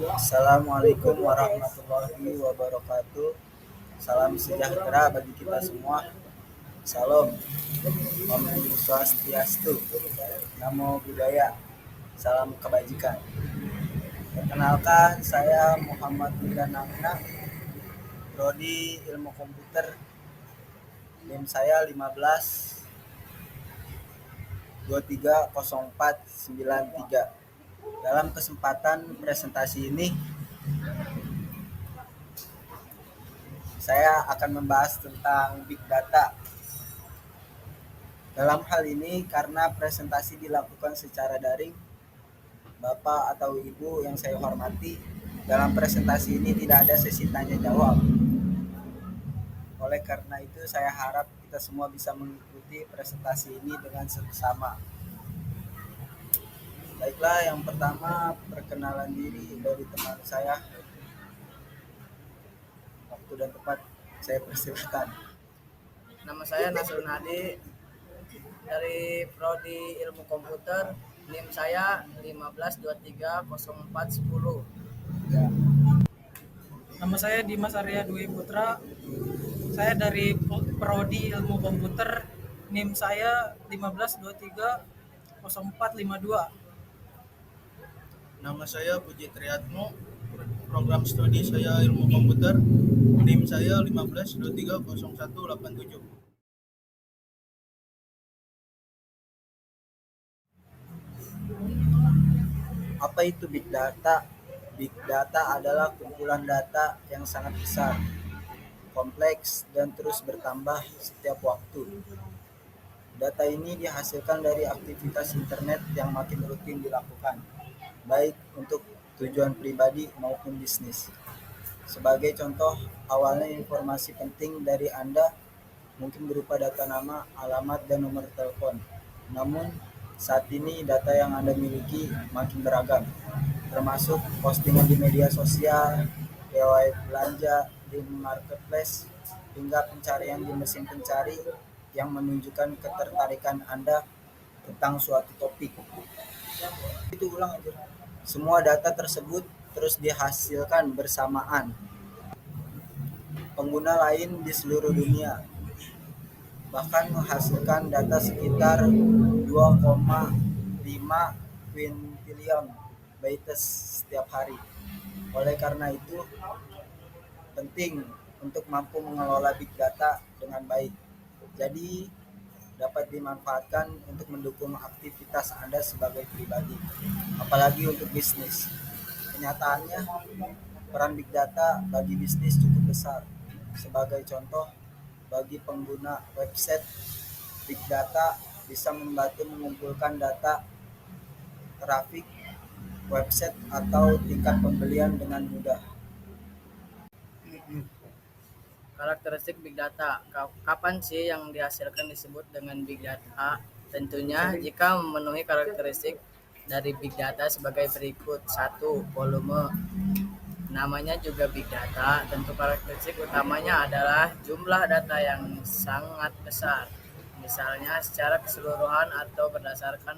Assalamualaikum warahmatullahi wabarakatuh. Salam sejahtera bagi kita semua. Salam Om Swastiastu. Namo Buddhaya. Salam kebajikan. Perkenalkan, saya Muhammad Wildan Amina, Prodi Ilmu Komputer. NIM saya 15 230493. Dalam kesempatan presentasi ini, saya akan membahas tentang Big Data. Dalam hal ini, karena presentasi dilakukan secara daring, Bapak atau Ibu yang saya hormati, dalam presentasi ini tidak ada sesi tanya jawab. Oleh karena itu, saya harap kita semua bisa mengikuti presentasi ini dengan seksama. Baiklah, yang pertama perkenalan diri dari teman saya. Waktu dan tempat saya persilahkan. Nama saya Nasrun Hadi dari Prodi Ilmu Komputer. NIM saya 15230410. Ya, Nama saya Dimas Arya Dwi Putra. Saya dari Prodi Ilmu Komputer. NIM saya 15230452. Nama saya Puji Triatmo, program studi saya Ilmu Komputer, NIM saya 15230187. apa itu Big Data? Big Data adalah kumpulan data yang sangat besar, kompleks, dan terus bertambah setiap waktu. Data ini dihasilkan dari aktivitas internet yang makin rutin dilakukan, baik untuk tujuan pribadi maupun bisnis. Sebagai contoh, awalnya informasi penting dari Anda mungkin berupa data nama, alamat, dan nomor telepon. Namun, saat ini data yang Anda miliki makin beragam, termasuk postingan di media sosial, riwayat belanja di marketplace, hingga pencarian di mesin pencari yang menunjukkan ketertarikan Anda tentang suatu topik. Itu ulang aja. Semua data tersebut terus dihasilkan bersamaan. Pengguna lain di seluruh dunia bahkan menghasilkan data sekitar 2,5 quintillion bytes setiap hari. Oleh karena itu, penting untuk mampu mengelola big data dengan baik. Jadi, dapat dimanfaatkan untuk mendukung aktivitas Anda sebagai pribadi, apalagi untuk bisnis. Kenyataannya, peran big data bagi bisnis cukup besar. Sebagai contoh, bagi pengguna website, big data bisa membantu mengumpulkan data trafik website atau tingkat pembelian dengan mudah. Karakteristik Big Data. Kapan sih yang dihasilkan disebut dengan Big Data? Tentunya jika memenuhi karakteristik dari Big Data sebagai berikut. 1. Volume. Namanya juga Big Data, tentu karakteristik utamanya adalah jumlah data yang sangat besar. Misalnya secara keseluruhan atau berdasarkan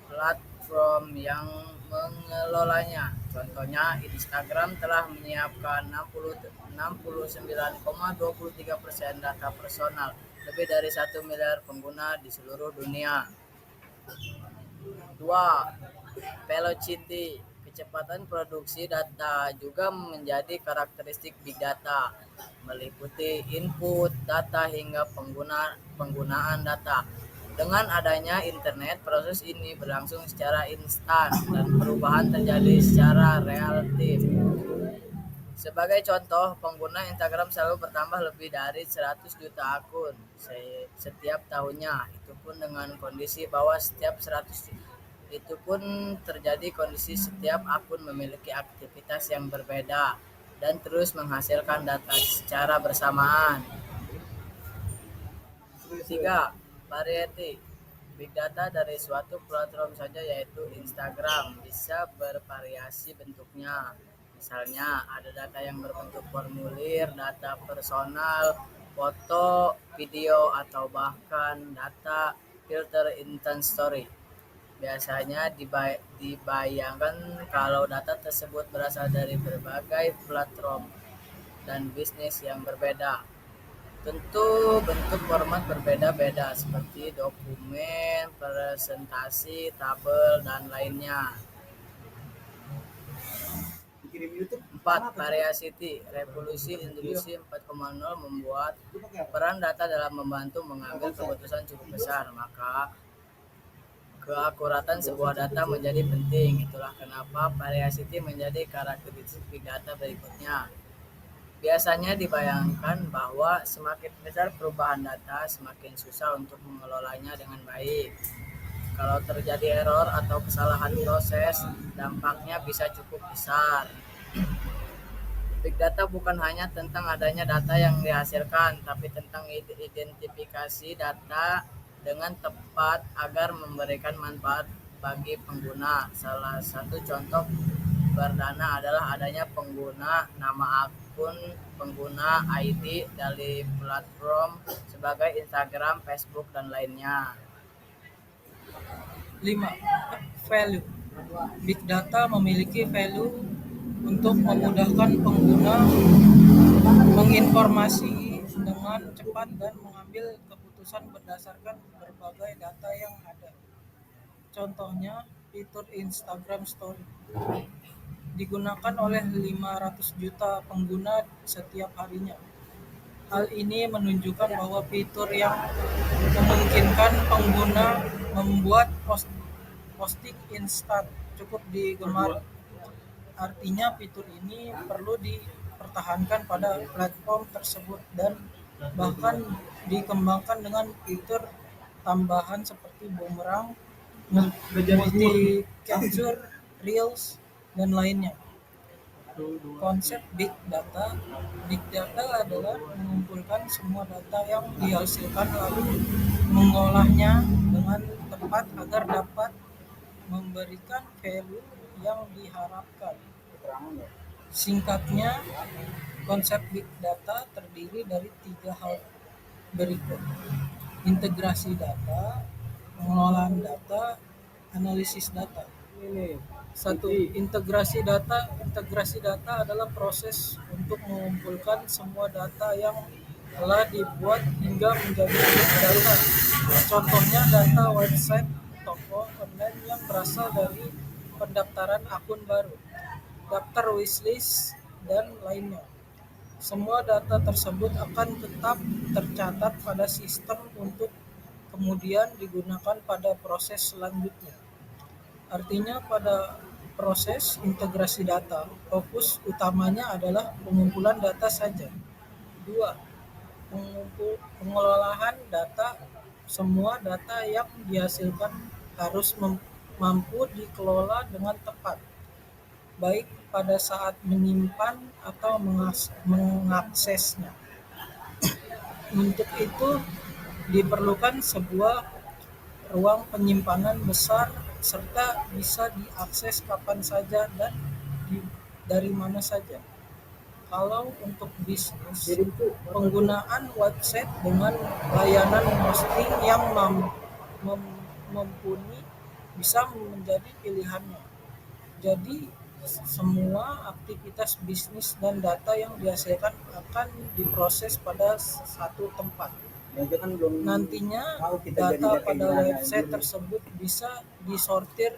platform yang mengelolanya. Contohnya, Instagram telah menyiapkan 69,23% data personal lebih dari 1 miliar pengguna di seluruh dunia. 2. Velocity. Kecepatan produksi data juga menjadi karakteristik Big Data, meliputi input data hingga penggunaan data. Dengan adanya internet, proses ini berlangsung secara instan dan perubahan terjadi secara relatif. Sebagai contoh, pengguna Instagram selalu bertambah lebih dari 100 juta akun setiap tahunnya. Itu pun dengan kondisi bahwa itu pun terjadi kondisi setiap akun memiliki aktivitas yang berbeda dan terus menghasilkan data secara bersamaan. 3. Variety. Big data dari suatu platform saja yaitu Instagram bisa bervariasi bentuknya. Misalnya ada data yang berbentuk formulir, data personal, foto, video, atau bahkan data filter Insta Story. Biasanya dibayangkan kalau data tersebut berasal dari berbagai platform dan bisnis yang berbeda. Tentu bentuk format berbeda-beda seperti dokumen, presentasi, tabel, dan lainnya. Dikirim YouTube. 4. Variety. Revolusi Industri 4.0 membuat peran data dalam membantu mengambil keputusan cukup besar, maka keakuratan sebuah data menjadi penting. Itulah kenapa variety menjadi karakteristik big data berikutnya. Biasanya dibayangkan bahwa semakin besar perubahan data, semakin susah untuk mengelolanya dengan baik. Kalau terjadi error atau kesalahan proses, dampaknya bisa cukup besar. Big data bukan hanya tentang adanya data yang dihasilkan, tapi tentang identifikasi data dengan tepat agar memberikan manfaat bagi pengguna. Salah satu contoh perdana adalah adanya pengguna, nama akun pengguna, ID dari platform sebagai Instagram, Facebook, dan lainnya. 5. Value. Big data memiliki value untuk memudahkan pengguna menginformasi dengan cepat dan mengambil keputusan berdasarkan berbagai data yang ada. Contohnya, fitur Instagram Story digunakan oleh 500 juta pengguna setiap harinya. Hal ini menunjukkan bahwa fitur yang memungkinkan pengguna membuat posting instan cukup digemari. Artinya fitur ini perlu dipertahankan pada platform tersebut dan bahkan dikembangkan dengan fitur tambahan seperti boomerang, multi capture, reels, dan lainnya. Konsep Big Data. Big Data adalah mengumpulkan semua data yang dihasilkan lalu mengolahnya dengan tepat agar dapat memberikan value yang diharapkan. Singkatnya, konsep Big Data terdiri dari 3 hal berikut: integrasi data, pengelolaan data, analisis data. 1. Integrasi data. Integrasi data adalah proses untuk mengumpulkan semua data yang telah dibuat hingga menjadi big data. Contohnya data website, toko online yang berasal dari pendaftaran akun baru, daftar wishlist, dan lainnya. Semua data tersebut akan tetap tercatat pada sistem untuk kemudian digunakan pada proses selanjutnya. Artinya pada proses integrasi data, fokus utamanya adalah pengumpulan data saja. 2. Pengelolaan data. Semua data yang dihasilkan harus mampu dikelola dengan tepat, baik pada saat menyimpan atau mengaksesnya. Untuk itu diperlukan sebuah ruang penyimpanan besar serta bisa diakses kapan saja dan dari mana saja. Kalau untuk bisnis, penggunaan website dengan layanan hosting yang mumpuni bisa menjadi pilihannya. Jadi semua aktivitas bisnis dan data yang dihasilkan akan diproses pada satu tempat. Nantinya data pada website tersebut bisa disortir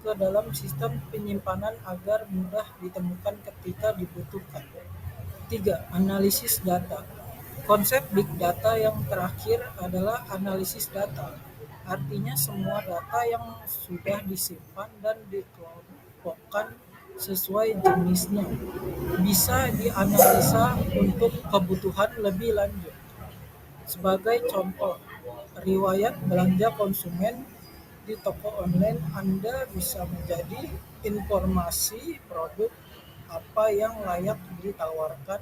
ke dalam sistem penyimpanan agar mudah ditemukan ketika dibutuhkan. 3. Analisis data. Konsep Big Data yang terakhir adalah analisis data. Artinya semua data yang sudah disimpan dan dikelompokkan sesuai jenisnya bisa dianalisa untuk kebutuhan lebih lanjut. Sebagai contoh, riwayat belanja konsumen di toko online Anda bisa menjadi informasi produk apa yang layak ditawarkan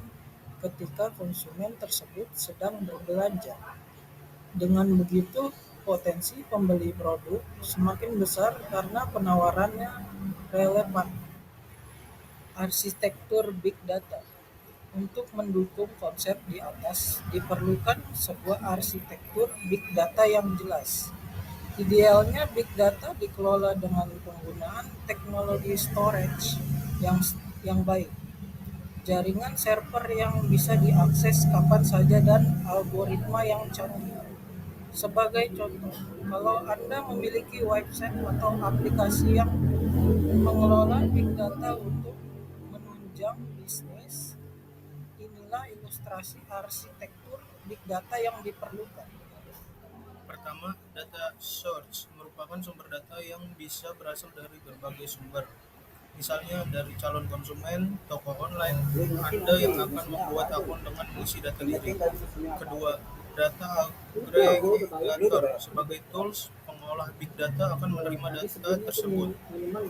ketika konsumen tersebut sedang berbelanja. Dengan begitu, potensi pembeli produk semakin besar karena penawarannya relevan. Arsitektur Big Data. Untuk mendukung konsep di atas, diperlukan sebuah arsitektur Big Data yang jelas. Idealnya big data dikelola dengan penggunaan teknologi storage yang baik, jaringan server yang bisa diakses kapan saja dan algoritma yang canggih. Sebagai contoh, kalau Anda memiliki website atau aplikasi yang mengelola big data untuk menunjang bisnis, inilah ilustrasi arsitektur big data yang diperlukan. Pertama, data source merupakan sumber data yang bisa berasal dari berbagai sumber. Misalnya dari calon konsumen, toko online, Anda yang akan membuat akun dengan mengisi data diri. Kedua, data aggregator sebagai tools pengolah big data akan menerima data tersebut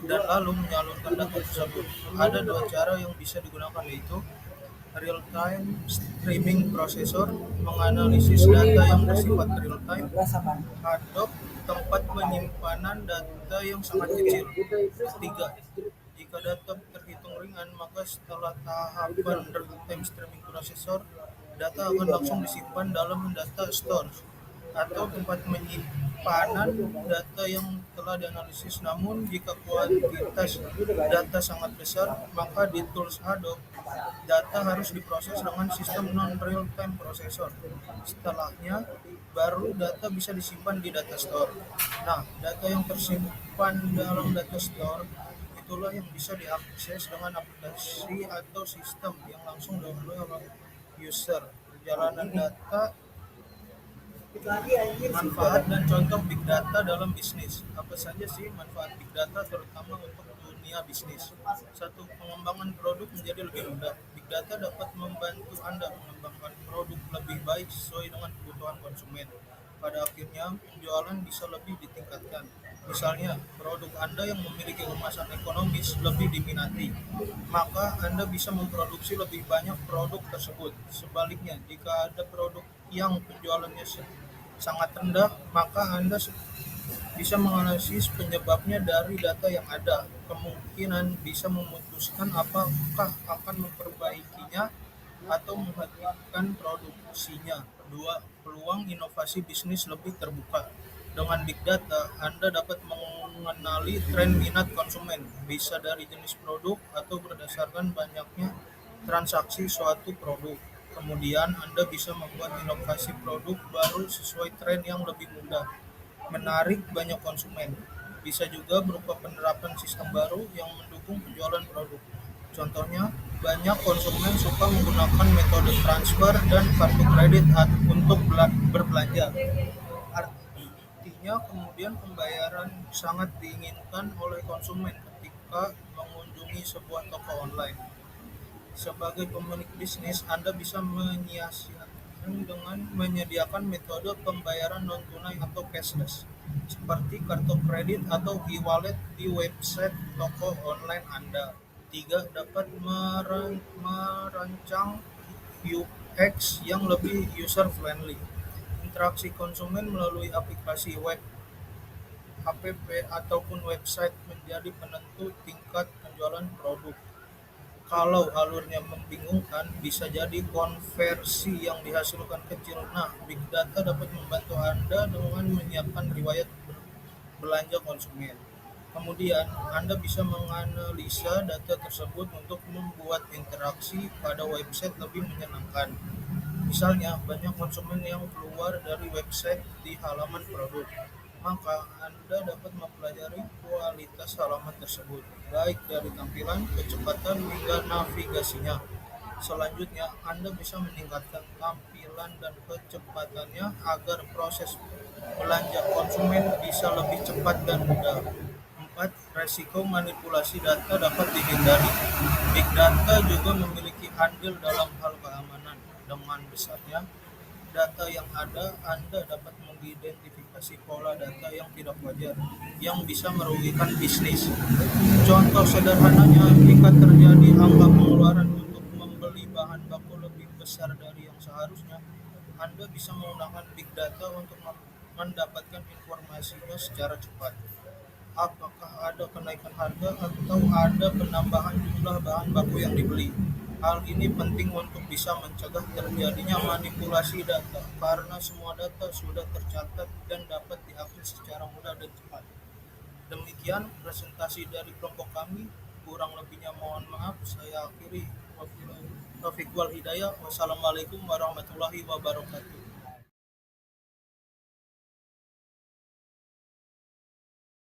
dan lalu menyalurkan data tersebut. Ada dua cara yang bisa digunakan, yaitu real-time streaming processor menganalisis data yang bersifat real-time. Hadop, tempat penyimpanan data yang sangat kecil. Ketiga, jika data terhitung ringan, maka setelah tahapan real-time streaming processor, data akan langsung disimpan dalam data store atau tempat penyimpanan data yang telah dianalisis. Namun, jika kuantitas data sangat besar, maka di tools Hadop, data harus diproses dengan sistem non-real-time processor. Setelahnya, baru data bisa disimpan di data store. Nah, data yang tersimpan dalam data store itulah yang bisa diakses dengan aplikasi atau sistem yang langsung diunduh oleh user. Perjalanan data, manfaat dan contoh big data dalam bisnis. Apa saja sih manfaat big data terutama untuk dunia bisnis? Satu, pengembangan produk menjadi lebih mudah. Big data dapat membantu Anda mengembangkan produk lebih baik sesuai dengan kebutuhan konsumen. Pada akhirnya, penjualan bisa lebih ditingkatkan. Misalnya, produk Anda yang memiliki kemasan ekonomis lebih diminati, maka Anda bisa memproduksi lebih banyak produk tersebut. Sebaliknya, jika ada produk yang penjualannya sangat rendah, maka Anda bisa menganalisis penyebabnya dari data yang ada. Kemungkinan bisa memutuskan apakah akan memperbaikinya atau menghentikan produksinya. Dua, peluang inovasi bisnis lebih terbuka. Dengan big data, Anda dapat mengenali tren minat konsumen, bisa dari jenis produk atau berdasarkan banyaknya transaksi suatu produk. Kemudian, Anda bisa membuat inovasi produk baru sesuai tren yang lebih mudah, menarik banyak konsumen. Bisa juga berupa penerapan sistem baru yang mendukung penjualan produk. Contohnya, banyak konsumen suka menggunakan metode transfer dan kartu kredit untuk berbelanja. Artinya, kemudian pembayaran sangat diinginkan oleh konsumen ketika mengunjungi sebuah toko online. Sebagai pemilik bisnis, Anda bisa menyiasatkan dengan menyediakan metode pembayaran non-tunai atau cashless, seperti kartu kredit atau e-wallet di website toko online Anda. Tiga, dapat merancang UX yang lebih user-friendly. Interaksi konsumen melalui aplikasi web, app, ataupun website menjadi penentu tingkat penjualan produk. Kalau alurnya membingungkan, bisa jadi konversi yang dihasilkan kecil. Nah, big data dapat membantu Anda dengan menyiapkan riwayat belanja konsumen. Kemudian, Anda bisa menganalisa data tersebut untuk membuat interaksi pada website lebih menyenangkan. Misalnya, banyak konsumen yang keluar dari website di halaman produk, maka Anda dapat mempelajari kualitas halaman tersebut, baik dari tampilan, kecepatan, hingga navigasinya. Selanjutnya, Anda bisa meningkatkan tampilan dan kecepatannya agar proses belanja konsumen bisa lebih cepat dan mudah. 4. Resiko manipulasi data dapat dihindari. Big data juga memiliki andil dalam hal keamanan. Dengan besarnya data yang ada, Anda dapat mengidentifikasi pola data yang tidak wajar yang bisa merugikan bisnis. Contoh sederhananya, jika terjadi angka pengeluaran untuk membeli bahan baku lebih besar dari yang seharusnya, Anda bisa menggunakan big data untuk mendapatkan informasinya secara cepat. Apakah ada kenaikan harga atau ada penambahan jumlah bahan baku yang dibeli? Hal ini penting untuk bisa mencegah terjadinya manipulasi data, karena semua data sudah tercatat dan dapat diakses secara mudah dan cepat. Demikian presentasi dari kelompok kami. Kurang lebihnya mohon maaf. Saya akhiri. Taufiq wal hidayah. Wassalamualaikum warahmatullahi wabarakatuh.